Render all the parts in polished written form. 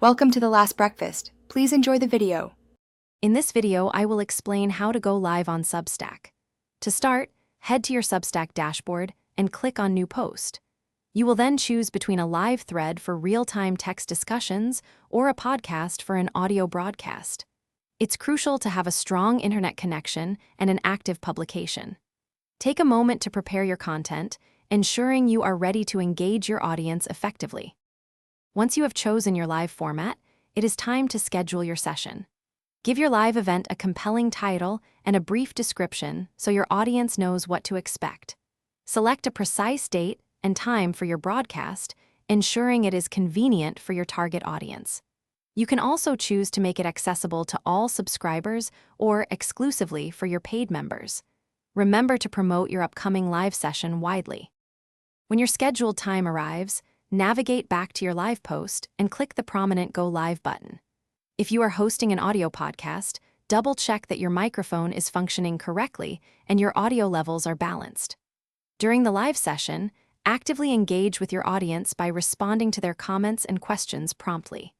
Welcome to The Last Breakfast. Please enjoy the video. In this video, I will explain how to go live on Substack. To start, head to your Substack dashboard and click on New Post. You will then choose between a live thread for real-time text discussions or a podcast for an audio broadcast. It's crucial to have a strong internet connection and an active publication. Take a moment to prepare your content, ensuring you are ready to engage your audience effectively. Once you have chosen your live format, it is time to schedule your session. Give your live event a compelling title and a brief description so your audience knows what to expect. Select a precise date and time for your broadcast, ensuring it is convenient for your target audience. You can also choose to make it accessible to all subscribers or exclusively for your paid members. Remember to promote your upcoming live session widely. When your scheduled time arrives, navigate back to your live post and click the prominent Go Live button. If you are hosting an audio podcast, double-check that your microphone is functioning correctly and your audio levels are balanced. During the live session, actively engage with your audience by responding to their comments and questions promptly.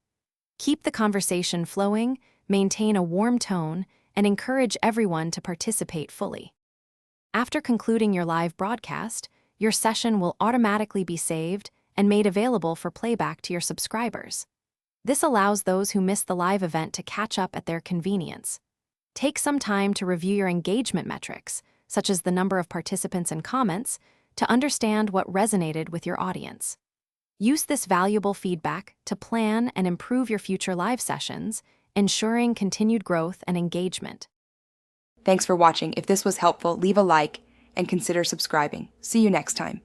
Keep the conversation flowing, maintain a warm tone, and encourage everyone to participate fully. After concluding your live broadcast, your session will automatically be saved and made available for playback to your subscribers. This allows those who missed the live event to catch up at their convenience. Take some time to review your engagement metrics, such as the number of participants and comments, to understand what resonated with your audience. Use this valuable feedback to plan and improve your future live sessions, ensuring continued growth and engagement. Thanks for watching. If this was helpful, leave a like and consider subscribing. See you next time.